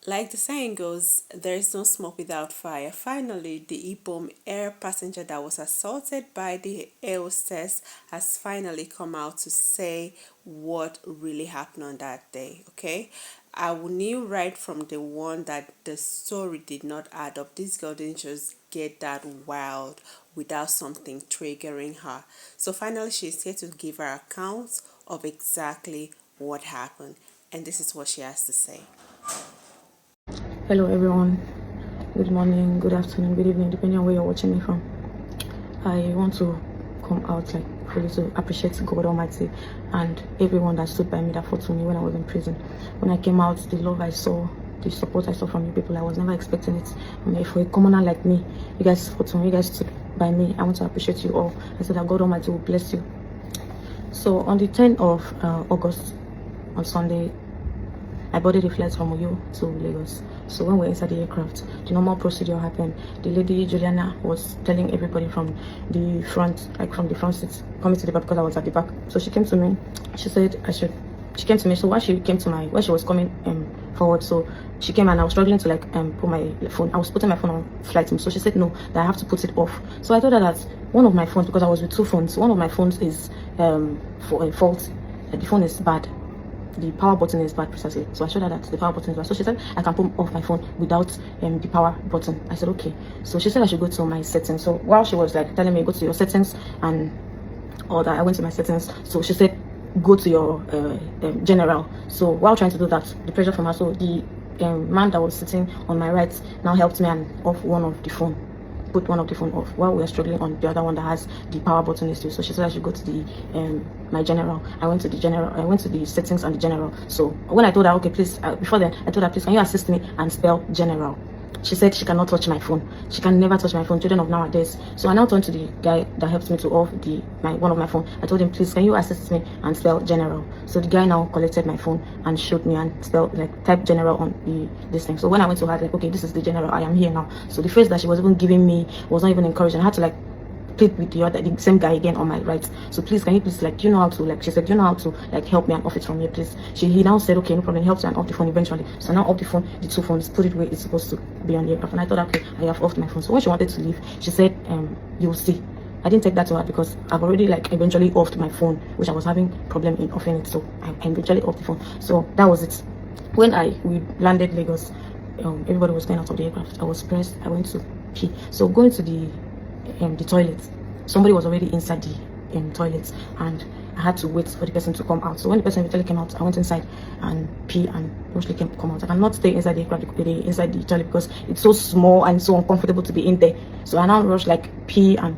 Like the saying goes, there is no smoke without fire. Finally, the Ibom air passenger that was assaulted by the air hostess has finally come out to say what really happened on that day. Okay, I knew right from the one that the story did not add up. This girl didn't just get that wild without something triggering her. So finally, she's here to give her account of exactly what happened, and this is what she has to say. Hello everyone, good morning, good afternoon, good evening, depending on where you're watching me from. I want to come out like fully to appreciate God Almighty and everyone that stood by me, that fought for me when I was in prison. When I came out, the love I saw, the support I saw from you people, I was never expecting it. For a commoner like me, you guys fought for me, you guys stood by me. I want to appreciate you all. I said that God Almighty will bless you. So on the 10th of August, on Sunday, I boarded the flight from Uyo to Lagos. So when we were inside the aircraft, the normal procedure happened. The lady Juliana was telling everybody from the front, like from the front seat, coming to the back because I was at the back. So she came to me. She said I should. She came to me. So while she came to my, while she was coming forward, so she came and I was struggling to like put my phone. I was putting my phone on flight mode. So she said no, that I have to put it off. So I told her that one of my phones, because I was with two phones, one of my phones is for a fault. The phone is bad, the power button is bad precisely. So I showed her that the power button is bad. So she said I can put off my phone without the power button. I said okay. So she said I should go to my settings. So while she was like telling me go to your settings and all that, I went to my settings. So she said go to your general. So while trying to do that, the pressure from her, so the man that was sitting on my right now helped me and off one of the phone, put one of the phone off while we were struggling on the other one that has the power button issue. So she said I should go to the my general. I went to the general. I went to the settings and the general. So when I told her okay please, before then I told her please can you assist me and spell general. She said she cannot touch my phone. She can never touch my phone. Children of nowadays. So I now turned to the guy that helps me to off one of my phone. I told him, please, can you assist me and spell general? So the guy now collected my phone and showed me and spelled like type general on this thing. So when I went to her, like, okay, this is the general. I am here now. So the phrase that she was even giving me was not even encouraging. I had to like plead with the same guy again on my right. So please, can you please, like, do you know how to, like, she said, do you know how to like help me and off it from here, please? He now said okay, no problem, helps me and off the phone eventually. So now off the phone, the two phones, put it where it's supposed to be on the aircraft. And I thought okay, I have offed my phone. So when she wanted to leave, she said you'll see. I didn't take that to her because I've already like eventually offed my phone, which I was having problem in offing it. So I eventually offed the phone. So that was it. When we landed Lagos, everybody was going out of the aircraft. I was pressed. I went to pee. So going to the toilet, somebody was already inside the toilet and I had to wait for the person to come out. So when the person eventually came out, I went inside and pee and eventually come out. I cannot stay inside the aircraft, inside the toilet, because it's so small and so uncomfortable to be in there. So I now rush like pee and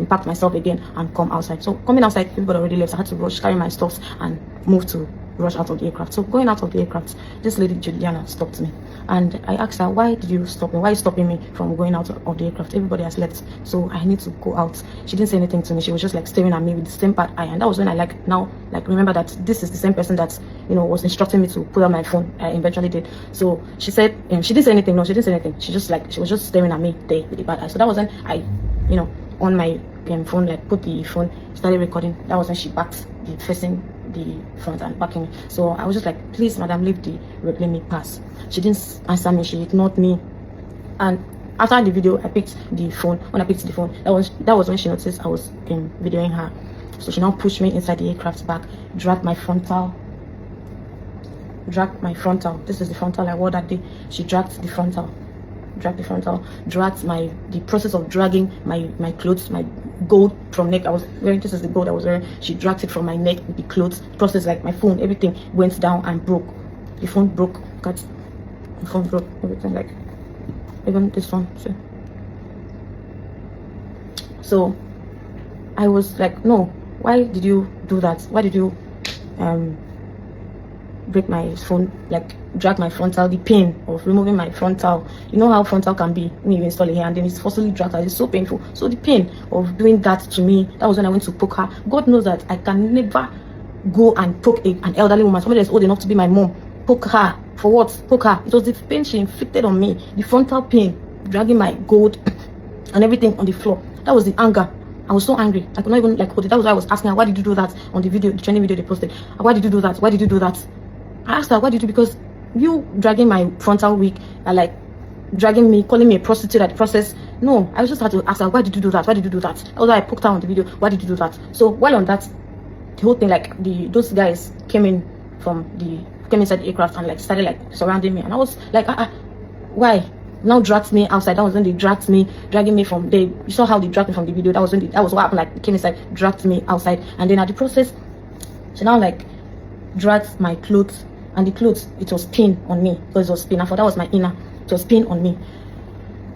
packed myself again and come outside. So coming outside, everybody already left. So I had to rush, carry my stuffs and move to rush out of the aircraft. So going out of the aircraft, this lady Juliana stopped me and I asked her, why did you stop me? Why are you stopping me from going out of the aircraft? Everybody has left, so I need to go out. She didn't say anything to me. She was just like staring at me with the same bad eye. And that was when I now remember that this is the same person that was instructing me to put on my phone. I eventually did. So she said she didn't say anything. No, she didn't say anything. She was just staring at me there with the bad eye. So that was when I on my phone, like put the phone, started recording. That was when she backed facing the front and backing me. So I was just like, please madam, leave the road, let me pass. She didn't answer me. She ignored me. And after the video, I picked the phone. When I picked the phone, that was when she noticed I was videoing her. So she now pushed me inside the aircraft back, dragged my frontal. This is the frontal I wore that day. She dragged the frontal, dragged the process of dragging my clothes, my gold from neck I was wearing. This is the gold I was wearing. She dragged it from my neck with the clothes process, like my phone, everything went down and broke. The phone broke. The phone broke, everything, like even this one. So I was like, no, why did you do that? Why did you break my phone, like drag my frontal? The pain of removing my frontal, you know how frontal can be when you install it here and then it's forcibly dragged out. It's so painful. So the pain of doing that to me, that was when I went to poke her. God knows that I can never go and poke an elderly woman, somebody that's old enough to be my mom. Poke her for what? Poke her. It was the pain she inflicted on me, the frontal pain, dragging my gold and everything on the floor. That was the anger. I was so angry. I could not even like hold it. That was why I was asking her, why did you do that on the video, the training video they posted? Why did you do that? Why did you do that? I asked her, why did you do? Because you dragging my frontal wig and like dragging me, calling me a prostitute at the process. No, I just had to ask her, why did you do that? Why did you do that? Although I poked her on the video, why did you do that? So while on that, the whole thing, like those guys came inside the aircraft and like started like surrounding me, and I was like, why? Now dragged me outside. That was when they dragging me from they. You saw how they dragged me from the video. That was that was what happened. Like they came inside, dragged me outside, and then at the process, she now like dragged my clothes, and the clothes, it was pain on me because it was pain. I thought that was my inner. It was pain on me.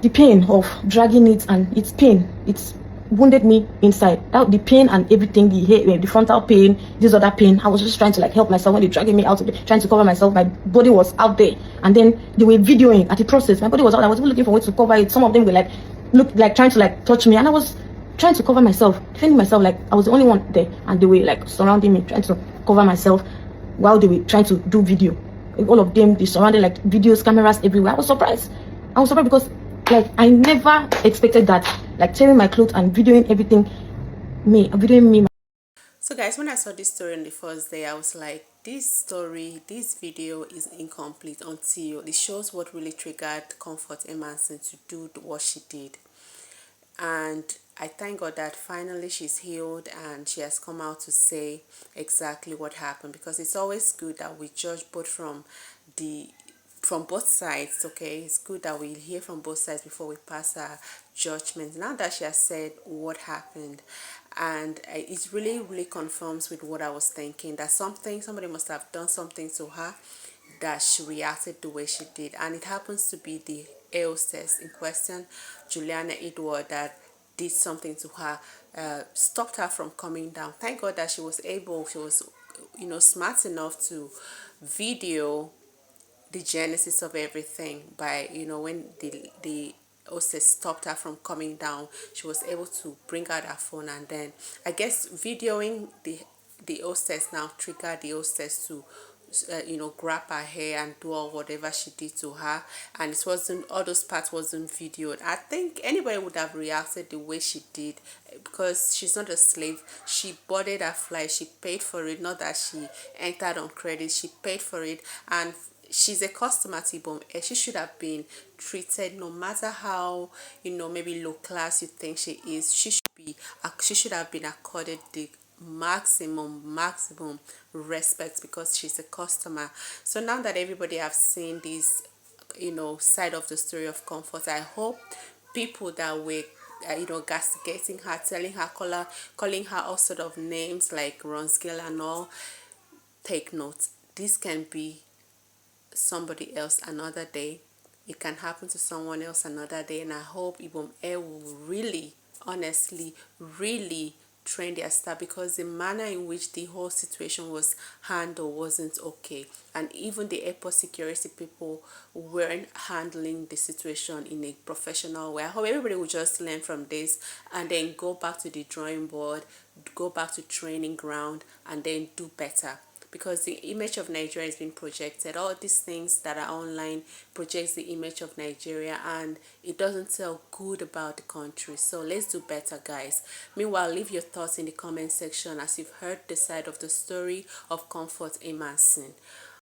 The pain of dragging it, and it's pain. It's wounded me inside. That the pain and everything, the frontal pain, this other pain. I was just trying to like help myself when they dragging me out, trying to cover myself. My body was out there, and then they were videoing at the process. My body was out. I was even looking for ways to cover it. Some of them were like, trying to like touch me, and I was trying to cover myself, defending myself. Like I was the only one there, and they were like surrounding me, trying to cover myself while they were trying to do video. All of them, they surrounded like videos, cameras everywhere. I was surprised. Because like I never expected that. Like tearing my clothes and videoing everything, videoing me. So guys, when I saw this story on the first day, I was like, this video is incomplete until it shows what really triggered Comfort Emmanson to do what she did. And I thank God that finally she's healed and she has come out to say exactly what happened, because it's always good that we judge both from both sides. Okay, it's good that we hear from both sides before we pass our judgment. Now that she has said what happened, and it really confirms with what I was thinking, that somebody must have done something to her that she reacted the way she did. And it happens to be the hostess in question, Juliana, that did something to her, stopped her from coming down. Thank God that she was smart enough to video the genesis of everything. By when the hostess stopped her from coming down, she was able to bring out her phone, and then I guess videoing the hostess now triggered the hostess to grab her hair and do all whatever she did to her. And it wasn't, all those parts wasn't videoed. I think anybody would have reacted the way she did, because she's not a slave. She boarded her flight, she paid for it, not that she entered on credit. She paid for it, and she's a customer to Ibom. She should have been treated, no matter how maybe low class you think she is. She should have been accorded the maximum respect, because she's a customer. So now that everybody have seen this side of the story of Comfort, I hope people that were castigating her, calling her all sort of names like Ron's girl and all, take note. This can be somebody else another day. It can happen to someone else another day. And I hope Ibom Air will really, honestly, really train their staff, because the manner in which the whole situation was handled wasn't okay. And even the airport security people weren't handling the situation in a professional way. I hope everybody will just learn from this and then go back to the drawing board, go back to training ground, and then do better, because the image of Nigeria is being projected. All these things that are online projects the image of Nigeria, and it doesn't tell good about the country. So let's do better, guys. Meanwhile, leave your thoughts in the comment section as you've heard the side of the story of Comfort Emmanson.